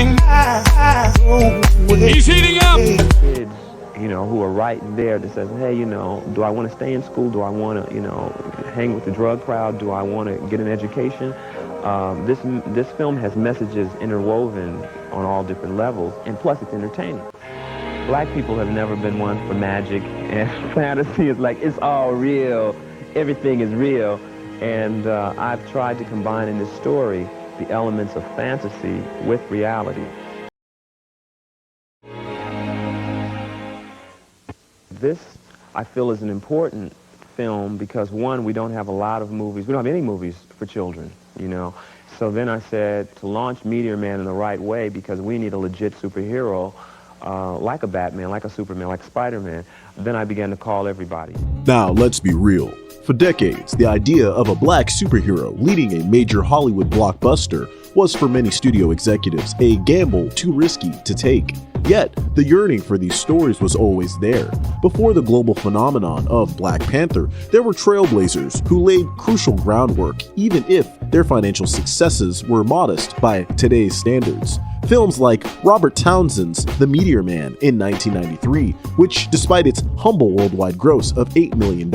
watching my way. He's heating up. Kids, who are right there that says, hey, do I want to stay in school? Do I want to, hang with the drug crowd? Do I want to get an education? This film has messages interwoven on all different levels, and plus it's entertaining. Black people have never been one for magic and fantasy. It's like, it's all real. Everything is real. And I've tried to combine in this story the elements of fantasy with reality. This, I feel, is an important film because, one, we don't have a lot of movies. We don't have any movies for children, So then I said to launch Meteor Man in the right way, because we need a legit superhero, like a Batman, like a Superman, like Spider-Man. Then I began to call everybody. Now, let's be real. For decades, the idea of a black superhero leading a major Hollywood blockbuster was for many studio executives a gamble too risky to take. Yet, the yearning for these stories was always there. Before the global phenomenon of Black Panther, there were trailblazers who laid crucial groundwork, even if their financial successes were modest by today's standards. Films like Robert Townsend's The Meteor Man in 1993, which, despite its humble worldwide gross of $8 million,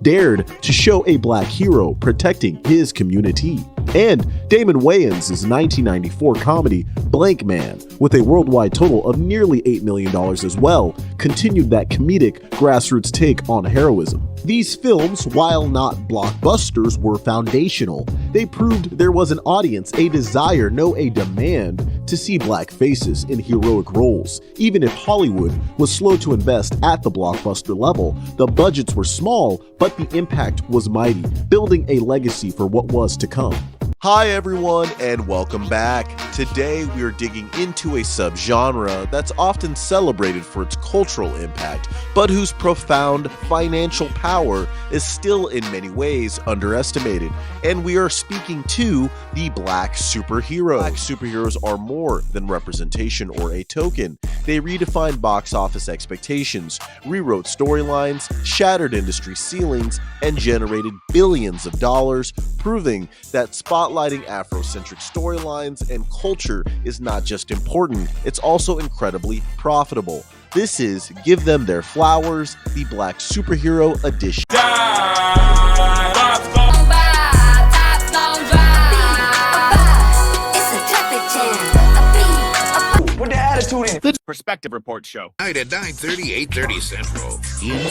dared to show a black hero protecting his community. And Damon Wayans' 1994 comedy Blank Man, with a worldwide total of nearly $8 million as well, continued that comedic grassroots take on heroism. These films, while not blockbusters, were foundational. They proved there was an audience, a desire, no, a demand to see black faces in heroic roles. Even if Hollywood was slow to invest at the blockbuster level, the budgets were small, but the impact was mighty, building a legacy for what was to come. Hi everyone, and welcome back. Today we are digging into a subgenre that's often celebrated for its cultural impact, but whose profound financial power is still in many ways underestimated. And we are speaking to the black superheroes. Black superheroes are more than representation or a token. They redefined box office expectations, rewrote storylines, shattered industry ceilings, and generated billions of dollars, proving that spotlighting Afrocentric storylines and culture is not just important, it's also incredibly profitable. This is Give Them Their Flowers, the Black Superhero Edition. The Perspective Reports show. Night at 9:30, 8:30 Central.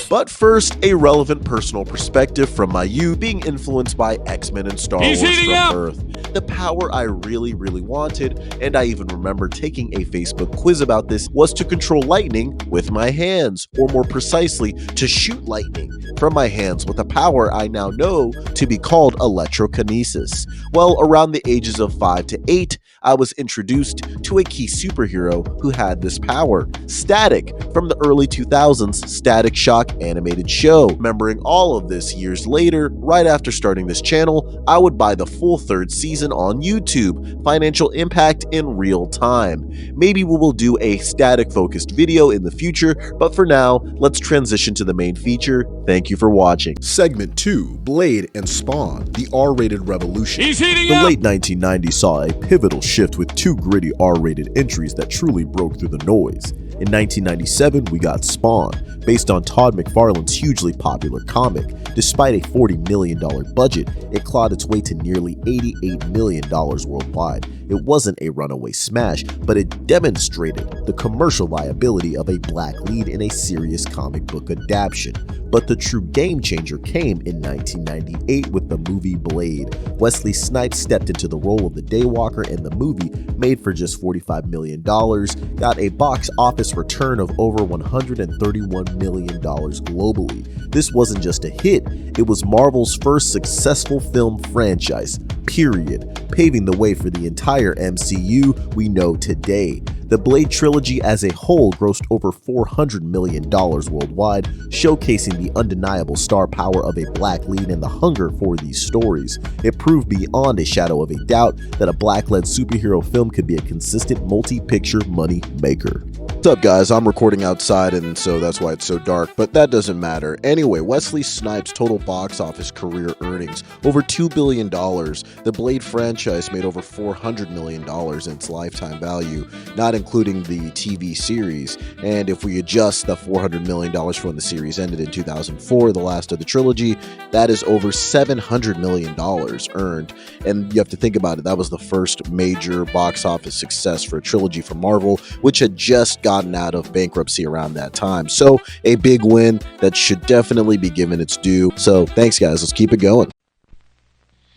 But first, a relevant personal perspective from my youth, being influenced by X-Men and Star Wars from birth. The power I really wanted, and I even remember taking a Facebook quiz about this, was to control lightning with my hands, or more precisely, to shoot lightning from my hands with a power I now know to be called electrokinesis. Well, around the ages of 5 to 8, I was introduced to a key superhero who had this power, Static, from the early 2000s Static Shock animated show. Remembering all of this years later, right after starting this channel, I would buy the full 3rd season on YouTube, Financial Impact in Real Time. Maybe we will do a Static focused video in the future, but for now, let's transition to the main feature. Thank you for watching. Segment 2, Blade and Spawn, the R-rated revolution. The late 1990s saw a pivotal shift with 2 gritty R-rated entries that truly broke through the noise. In 1997, we got Spawn, based on Todd McFarlane's hugely popular comic. Despite a $40 million budget, it clawed its way to nearly $88 million worldwide. It wasn't a runaway smash, but it demonstrated the commercial viability of a black lead in a serious comic book adaptation. But the true game changer came in 1998 with the movie Blade. Wesley Snipes stepped into the role of the Daywalker, and the movie, made for just $45 million, got a box office return of over $131 million globally. This wasn't just a hit, it was Marvel's first successful film franchise, period, paving the way for the entire MCU we know today. The Blade trilogy as a whole grossed over $400 million worldwide, showcasing the undeniable star power of a black lead and the hunger for these stories. It proved beyond a shadow of a doubt that a black-led superhero film could be a consistent multi-picture money maker. What's up, guys? I'm recording outside, and so that's why it's so dark, but that doesn't matter. Anyway, Wesley Snipes' total box office career earnings, over $2 billion. The Blade franchise made over $400 million in its lifetime value, not including the TV series. And if we adjust the $400 million from when the series ended in 2004, the last of the trilogy, that is over $700 million earned. And you have to think about it, that was the first major box office success for a trilogy from Marvel, which had just gotten out of bankruptcy around that time. So a big win that should definitely be given its due. So thanks, guys. Let's keep it going.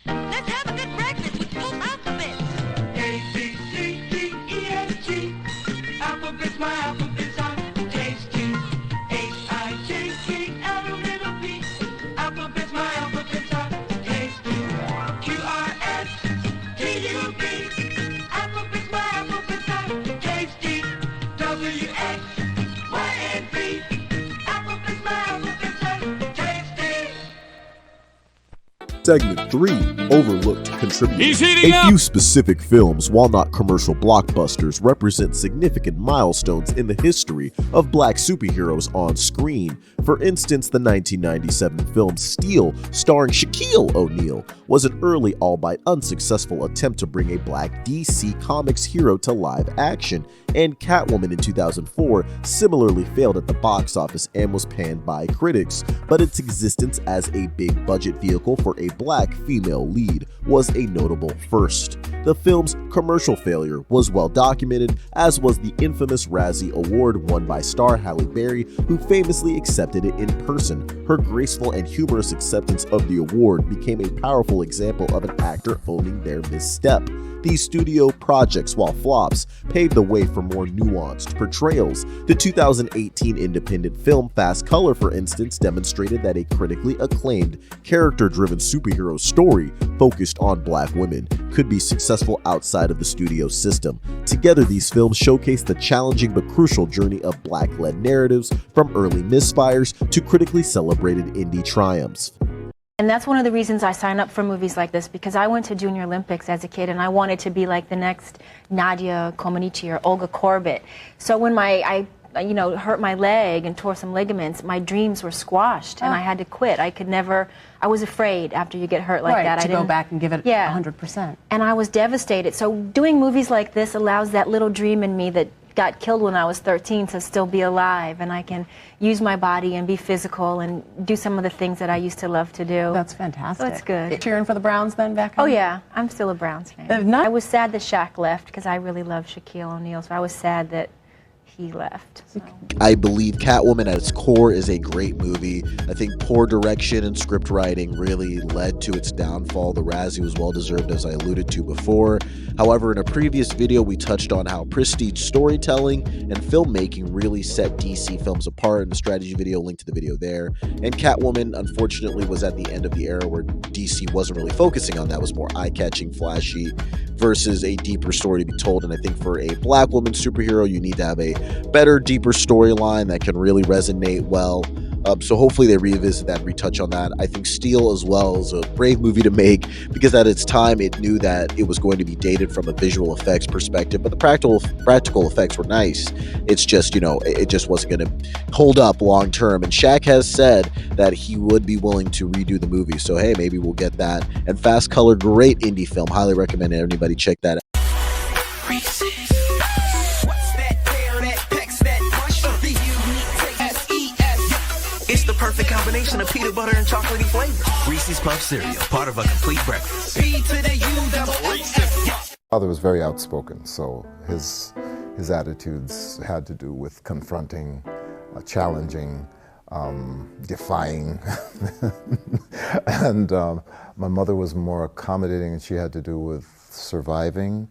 Let's have a good breakfast with full alphabet. A, B, C, D, E, F, G. Alphabet's my alphabet's are tasty. H, I, J, K, L, little B. Alphabet's my alphabet's are tasty. Q, R, S, T, U, V. Alphabet's my alphabet's are tasty. W, X, Y, and Z. Alphabet's my alphabet's are tasty. Segment 3, Overlooked Contributors. A few specific films, while not commercial blockbusters, represent significant milestones in the history of black superheroes on screen. For instance, the 1997 film Steel, starring Shaquille O'Neal, was an early albeit unsuccessful attempt to bring a black DC Comics hero to live action, and Catwoman in 2004 similarly failed at the box office and was panned by critics, but its existence as a big budget vehicle for a black female lead was a notable first. The film's commercial failure was well documented, as was the infamous Razzie Award won by star Halle Berry, who famously accepted it in person. Her graceful and humorous acceptance of the award became a powerful example of an actor owning their misstep. These studio projects, while flops, paved the way for more nuanced portrayals. The 2018 independent film Fast Color, for instance, demonstrated that a critically acclaimed, character-driven superhero story focused on black women could be successful outside of the studio system. Together, these films showcase the challenging but crucial journey of black-led narratives, from early misfires to critically celebrated indie triumphs. And that's one of the reasons I sign up for movies like this, because I went to Junior Olympics as a kid and I wanted to be like the next Nadia Comaneci or Olga Korbut. So when I hurt my leg and tore some ligaments, my dreams were squashed and I had to quit. I was afraid after you get hurt like that. To go back and give it 100%. And I was devastated. So doing movies like this allows that little dream in me that got killed when I was 13 to still be alive, and I can use my body and be physical and do some of the things that I used to love to do. That's fantastic. So it's good. Cheering for the Browns then back home? Oh yeah, I'm still a Browns fan. I was sad that Shaq left because I really love Shaquille O'Neal, so I was sad that he left. So. I believe Catwoman at its core is a great movie. I think poor direction and script writing really led to its downfall. The Razzie was well deserved, as I alluded to before. However, in a previous video, we touched on how prestige storytelling and filmmaking really set DC films apart in the strategy video, link to the video there. And Catwoman, unfortunately, was at the end of the era where DC wasn't really focusing on that. It was more eye-catching, flashy, versus a deeper story to be told. And I think for a black woman superhero, you need to have a better, deeper storyline that can really resonate well. So hopefully they revisit that and retouch on that. I think Steel as well is a brave movie to make, because at its time it knew that it was going to be dated from a visual effects perspective, but the practical effects were nice. It's just, it just wasn't going to hold up long term. And Shaq has said that he would be willing to redo the movie. So hey, maybe we'll get that. And Fast Color, great indie film. Highly recommend it. Anybody check that out. It's the perfect combination of peanut butter and chocolatey flavor. Reese's Puff Cereal, part of a complete breakfast. Father was very outspoken, so his attitudes had to do with confronting, challenging, defying. And my mother was more accommodating, and she had to do with surviving,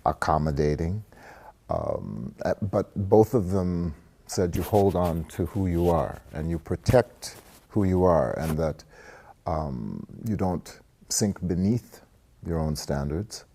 accommodating. But both of them said you hold on to who you are and you protect who you are, and that you don't sink beneath your own standards,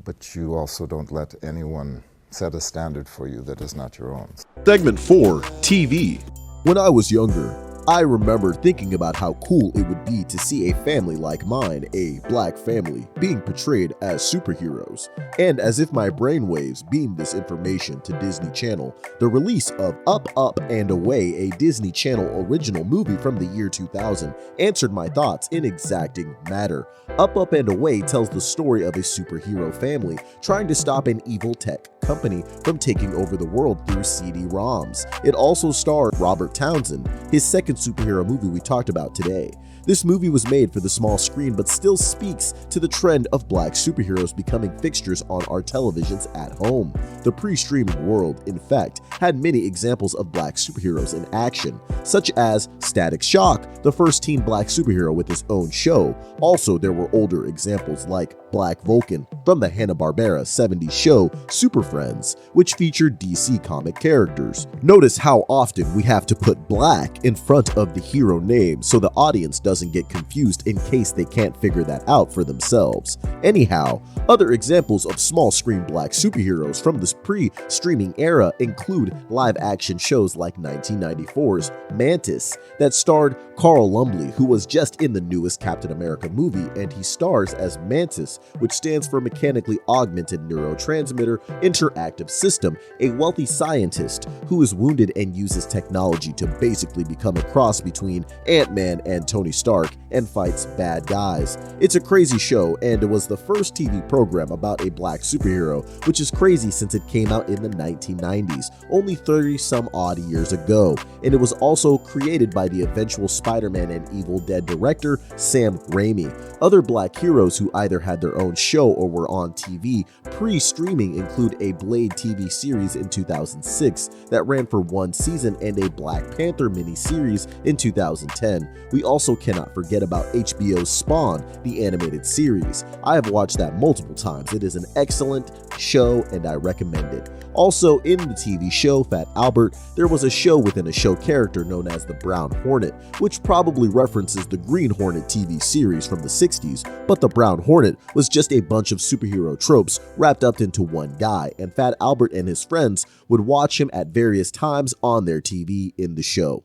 but you also don't let anyone set a standard for you that is not your own. Segment 4, TV. When I was younger, I remember thinking about how cool it would be to see a family like mine, a black family, being portrayed as superheroes. And as if my brainwaves beamed this information to Disney Channel, the release of Up, Up, and Away, a Disney Channel original movie from the year 2000, answered my thoughts in exacting matter. Up, Up, and Away tells the story of a superhero family trying to stop an evil tech company from taking over the world through CD-ROMs. It also starred Robert Townsend, his second superhero movie we talked about today. This movie was made for the small screen but still speaks to the trend of black superheroes becoming fixtures on our televisions at home. The pre-streaming world, in fact, had many examples of black superheroes in action, such as Static Shock, the first teen black superhero with his own show. Also, there were older examples like Black Vulcan from the Hanna-Barbera 70s show Super Friends, which featured DC comic characters. Notice how often we have to put black in front of the hero name so the audience doesn't get confused in case they can't figure that out for themselves. Anyhow, other examples of small screen black superheroes from this pre-streaming era include live-action shows like 1994's Mantis that starred Carl Lumbly, who was just in the newest Captain America movie, and he stars as Mantis, which stands for Mechanically Augmented Neurotransmitter Interactive System, a wealthy scientist who is wounded and uses technology to basically become a cross between Ant-Man and Tony Stark and fights bad guys. It's a crazy show, and it was the first TV program about a black superhero, which is crazy since it came out in the 1990s, only 30-some odd years ago, and it was also created by the eventual Spider-Man and Evil Dead director Sam Raimi. Other black heroes who either had their own show or were on TV pre-streaming include a Blade TV series in 2006 that ran for one season and a Black Panther miniseries in 2010. We also cannot forget about HBO's Spawn, the animated series. I have watched that multiple times. It is an excellent show and I recommend it. Also in the TV show Fat Albert, there was a show within a show character known as the Brown Hornet, which probably references the Green Hornet TV series from the 60s, but the Brown Hornet was just a bunch of superhero tropes wrapped up into one guy, and Fat Albert and his friends would watch him at various times on their TV in the show.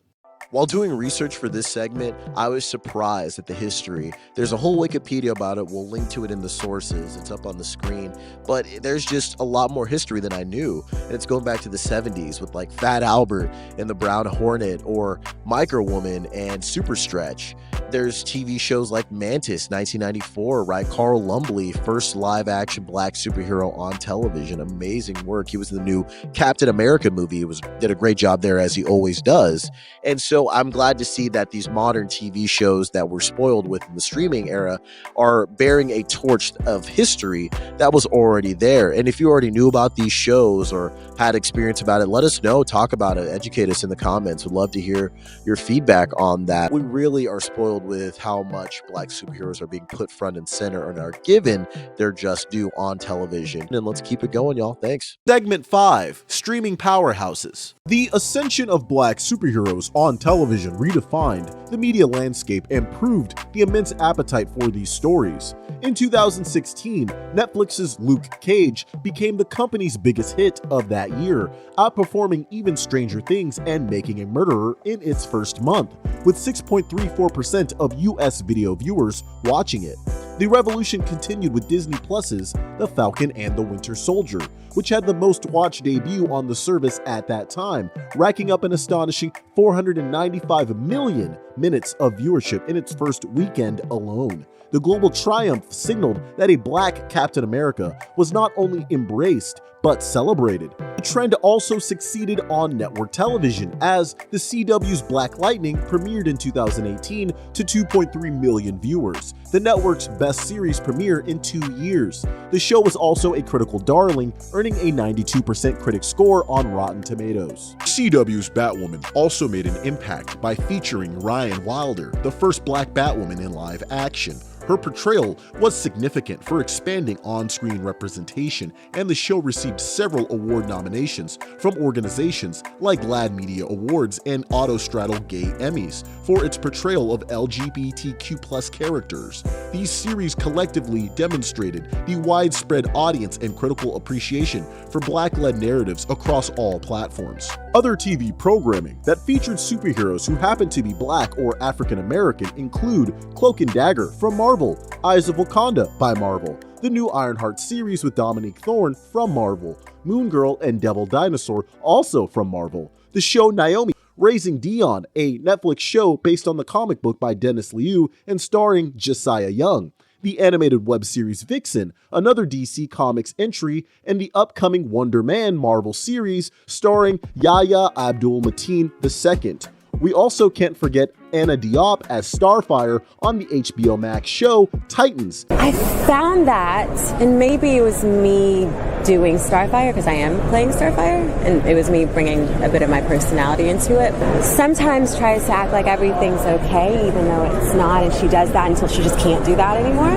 While doing research for this segment, I was surprised at the history. There's a whole Wikipedia about it. We'll link to it in the sources. It's up on the screen. But there's just a lot more history than I knew. And it's going back to the 70s with like Fat Albert and the Brown Hornet or Micro Woman and Super Stretch. There's TV shows like Mantis, 1994, right? Carl Lumbly, first live-action black superhero on television. Amazing work. He was in the new Captain America movie. He did a great job there, as he always does. And so I'm glad to see that these modern TV shows that were spoiled with in the streaming era are bearing a torch of history that was already there. And if you already knew about these shows or had experience about it, let us know, talk about it, educate us in the comments. We'd love to hear your feedback on that. We really are spoiled with how much black superheroes are being put front and center and are given their just due on television. And let's keep it going, y'all. Thanks. Segment 5, Streaming Powerhouses. The ascension of black superheroes on television redefined the media landscape and proved the immense appetite for these stories. In 2016, Netflix's Luke Cage became the company's biggest hit of that year, outperforming even Stranger Things and Making a Murderer in its first month, with 6.34% of US video viewers watching it. The revolution continued with Disney Plus's The Falcon and the Winter Soldier, which had the most watched debut on the service at that time, racking up an astonishing 495 million minutes of viewership in its first weekend alone. The global triumph signaled that a black Captain America was not only embraced, but celebrated. The trend also succeeded on network television, as the CW's Black Lightning premiered in 2018 to 2.3 million viewers, the network's best series premiere in 2 years. The show was also a critical darling, earning a 92% critic score on Rotten Tomatoes. CW's Batwoman also made an impact by featuring Ryan Wilder, the first black Batwoman in live action. Her portrayal was significant for expanding on-screen representation, and the show received several award nominations from organizations like GLAAD Media Awards and Autostraddle Gay Emmys for its portrayal of LGBTQ+ characters. These series collectively demonstrated the widespread audience and critical appreciation for black-led narratives across all platforms. Other TV programming that featured superheroes who happened to be black or African American include Cloak and Dagger from Marvel, Eyes of Wakanda by Marvel, the new Ironheart series with Dominique Thorne from Marvel, Moon Girl and Devil Dinosaur also from Marvel, the show Naomi, Raising Dion, a Netflix show based on the comic book by Dennis Liu and starring Josiah Young, the animated web series Vixen, another DC Comics entry, and the upcoming Wonder Man Marvel series starring Yahya Abdul-Mateen II. We also can't forget Anna Diop as Starfire on the HBO Max show Titans. I found that, and maybe it was me doing Starfire, because I am playing Starfire, and it was me bringing a bit of my personality into it. Sometimes tries to act like everything's okay, even though it's not, and she does that until she just can't do that anymore.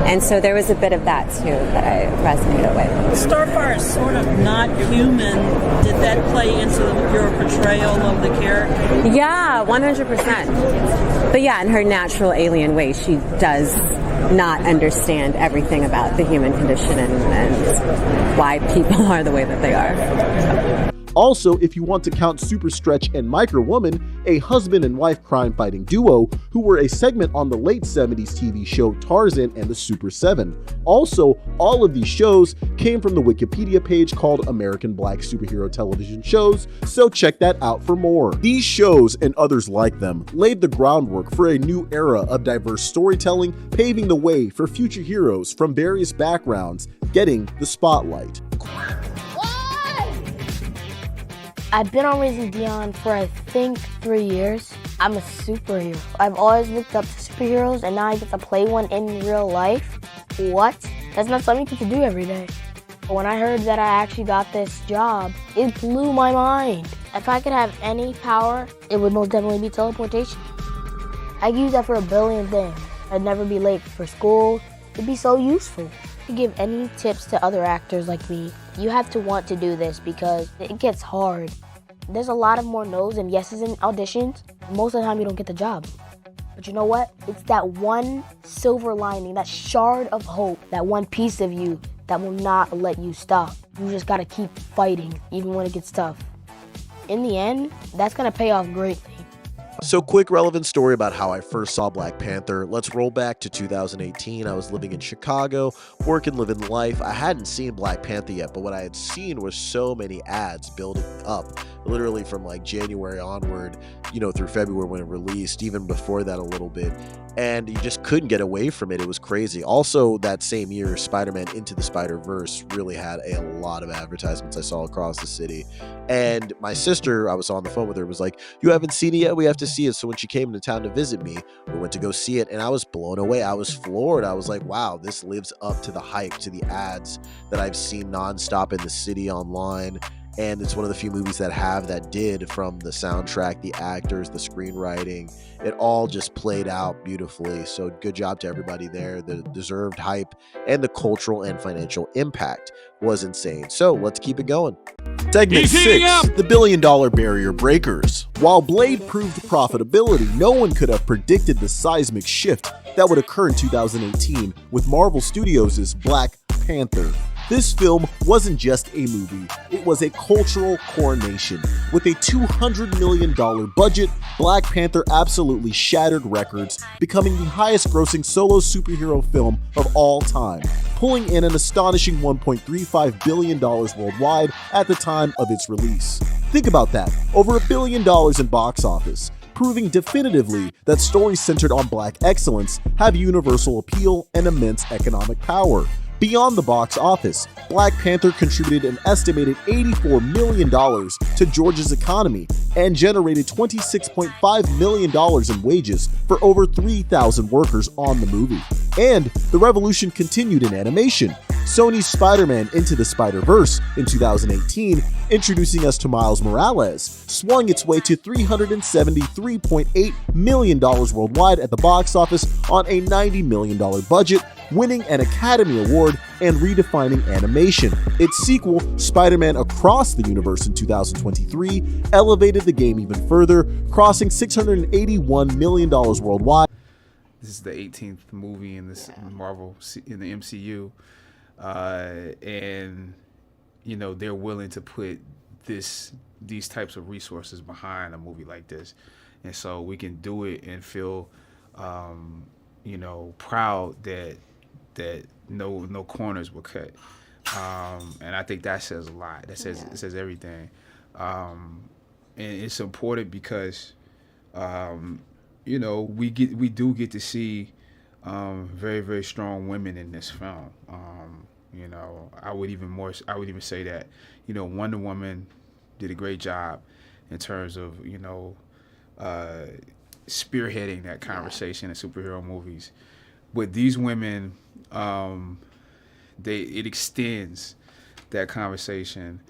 And so there was a bit of that too that I resonated with. Starfire is sort of not human. Did that play into your portrayal of the character? Yeah, 100%. But yeah, in her natural alien way, she does not understand everything about the human condition and why people are the way that they are. Also, if you want to count Super Stretch and Micro Woman, a husband and wife crime-fighting duo who were a segment on the late 70s TV show Tarzan and the Super 7. Also, all of these shows came from the Wikipedia page called American Black Superhero Television Shows, so check that out for more. These shows and others like them laid the groundwork for a new era of diverse storytelling, paving the way for future heroes from various backgrounds getting the spotlight. I've been on Raising Dion for I think 3 years. I'm a superhero. I've always looked up to superheroes and now I get to play one in real life. What? That's not something you get to do every day. But when I heard that I actually got this job, it blew my mind. If I could have any power, it would most definitely be teleportation. I could use that for a billion things. I'd never be late for school. It'd be so useful. To give any tips to other actors like me, you have to want to do this because it gets hard. There's a lot of more no's and yeses in auditions. Most of the time you don't get the job. But you know what? It's that one silver lining, that shard of hope, that one piece of you that will not let you stop. You just gotta keep fighting even when it gets tough. In the end, that's gonna pay off greatly. So quick relevant story about how I first saw Black Panther. Let's roll back to 2018. I was living in Chicago, working, living life. I hadn't seen Black Panther yet, but what I had seen was so many ads building up, literally from like January onward, through February when it released, even before that a little bit. And you just couldn't get away from it. It was crazy. Also, that same year, Spider-Man Into the Spider-Verse really had a lot of advertisements I saw across the city. And my sister, I was on the phone with her, was like, "You haven't seen it yet? We have to see it." So when she came into town to visit me, we went to go see it, and I was blown away. I was floored. I was like, wow, this lives up to the hype, to the ads that I've seen nonstop in the city online. And it's one of the few movies that did, from the soundtrack, the actors, the screenwriting. It all just played out beautifully. So good job to everybody there. The deserved hype and the cultural and financial impact was insane. So let's keep it going. Segment 6, the $1 billion barrier breakers. While Blade proved profitability, no one could have predicted the seismic shift that would occur in 2018 with Marvel Studios' Black Panther. This film wasn't just a movie, it was a cultural coronation. With a $200 million budget, Black Panther absolutely shattered records, becoming the highest grossing solo superhero film of all time, pulling in an astonishing $1.35 billion worldwide at the time of its release. Think about that, over $1 billion in box office, proving definitively that stories centered on Black excellence have universal appeal and immense economic power. Beyond the box office, Black Panther contributed an estimated $84 million to Georgia's economy and generated $26.5 million in wages for over 3,000 workers on the movie. And the revolution continued in animation. Sony's Spider-Man Into the Spider-Verse in 2018, introducing us to Miles Morales, swung its way to $373.8 million worldwide at the box office on a $90 million budget, winning an Academy Award and redefining animation. Its sequel, Spider-Man Across the Universe in 2023, elevated the game even further, crossing $681 million worldwide. This is the 18th movie in this Marvel, in the MCU. And they're willing to put these types of resources behind a movie like this, and so we can do it and feel proud that no corners were cut, and I think that says a lot. That says it says everything, and it's important because we do get to see very, very strong women in this film. I would even say that Wonder Woman did a great job in terms of spearheading that conversation in superhero movies. But these women, it extends that conversation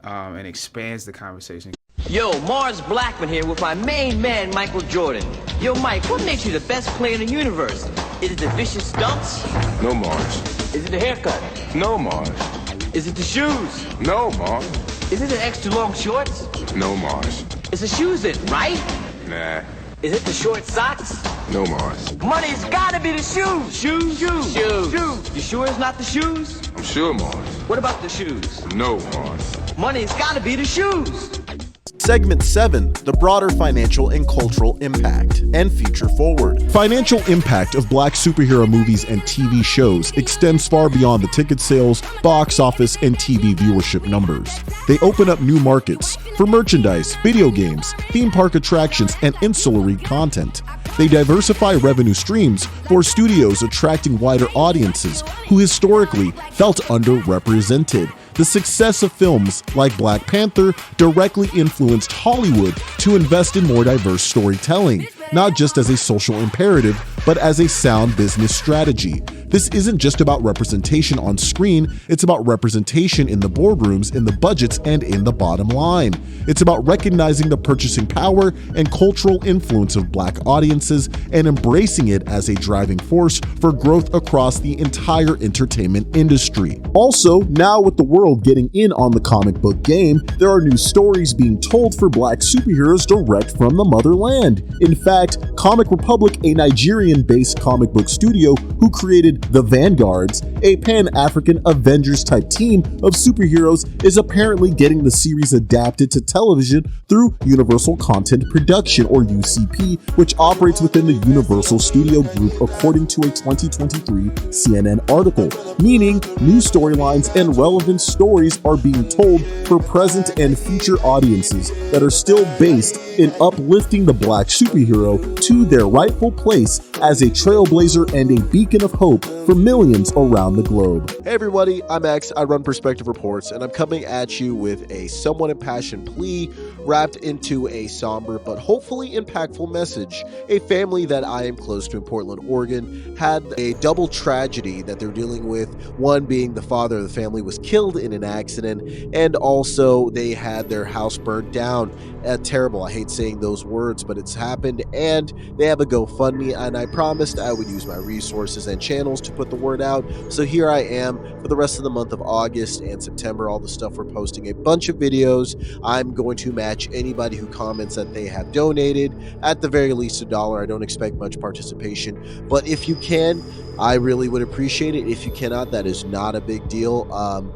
and expands the conversation. Yo, Mars Blackman here with my main man, Michael Jordan. Yo, Mike, what makes you the best player in the universe? Is it the vicious stunts? No, Mars. Is it the haircut? No, Mars. Is it the shoes? No, Mars. Is it the extra long shorts? No, Mars. It's the shoes it, right? Nah. Is it the short socks? No, Mars. Money's gotta be the shoes. Shoes. You sure it's not the shoes? I'm sure, Mars. What about the shoes? No, Mars. Money's gotta be the shoes. Segment 7, the broader financial and cultural impact, and feature forward. Financial impact of Black superhero movies and TV shows extends far beyond the ticket sales, box office, and TV viewership numbers. They open up new markets for merchandise, video games, theme park attractions, and ancillary content. They diversify revenue streams for studios, attracting wider audiences who historically felt underrepresented. The success of films like Black Panther directly influenced Hollywood to invest in more diverse storytelling, not just as a social imperative, but as a sound business strategy. This isn't just about representation on screen, it's about representation in the boardrooms, in the budgets, and in the bottom line. It's about recognizing the purchasing power and cultural influence of Black audiences and embracing it as a driving force for growth across the entire entertainment industry. Also, now with the world getting in on the comic book game, there are new stories being told for Black superheroes direct from the motherland. In fact, Comic Republic, a Nigerian-based comic book studio who created The Vanguards, a Pan-African Avengers-type team of superheroes, is apparently getting the series adapted to television through Universal Content Production, or UCP, which operates within the Universal Studio Group, according to a 2023 CNN article, meaning new storylines and relevant stories are being told for present and future audiences that are still based in uplifting the Black superhero to their rightful place as a trailblazer and a beacon of hope for millions around the globe. Hey everybody, I'm X, I run Perspective Reports, and I'm coming at you with a somewhat impassioned plea wrapped into a somber but hopefully impactful message. A family that I am close to in Portland, Oregon had a double tragedy that they're dealing with, one being the father of the family was killed in an accident, and also they had their house burned down. Terrible, I hate saying those words, but it's happened, and they have a GoFundMe, and I promised I would use my resources and channels to put the word out. So here I am for the rest of the month of August and September, all the stuff we're posting, a bunch of videos. I'm going to match anybody who comments that they have donated, at the very least $1. I don't expect much participation, but if you can, I really would appreciate it. If you cannot, that is not a big deal.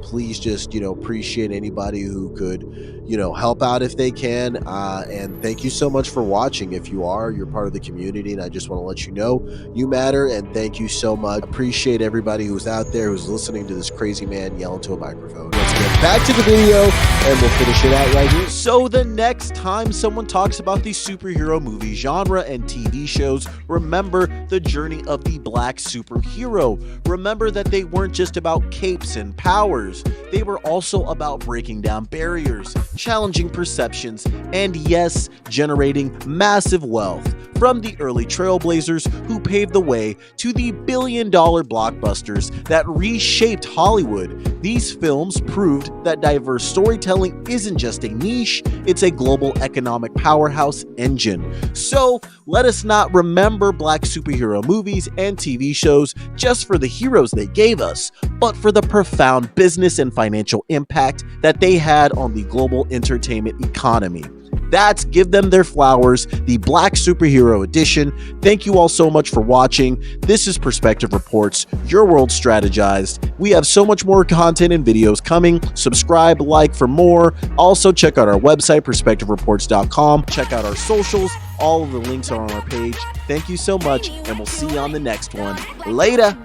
Please just, appreciate anybody who could, help out if they can. And thank you so much for watching. If you're part of the community, and I just want to let you know you matter, and thank you so much. Appreciate everybody who's out there who's listening to this crazy man yell into a microphone. Let's get back to the video and we'll finish it out right here. So the next time someone talks about the superhero movie genre and TV shows, remember the journey of the Black superhero. Remember that they weren't just about capes and powers. They were also about breaking down barriers, challenging perceptions, and yes, generating massive wealth. From the early trailblazers who paved the way to the billion-dollar blockbusters that reshaped Hollywood, these films proved that diverse storytelling isn't just a niche, it's a global economic powerhouse engine. So let us not remember Black superhero movies and TV shows just for the heroes they gave us, but for the profound business and financial impact that they had on the global entertainment economy. That's Give Them Their Flowers, the Black Superhero Edition. Thank you all so much for watching. This is Perspective Reports, your world strategized. We have so much more content and videos coming. Subscribe, like for more. Also, check out our website, perspectivereports.com. Check out our socials. All of the links are on our page. Thank you so much, and we'll see you on the next one. Later!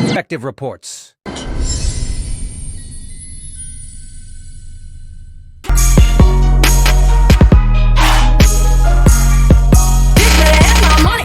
Perspective Reports.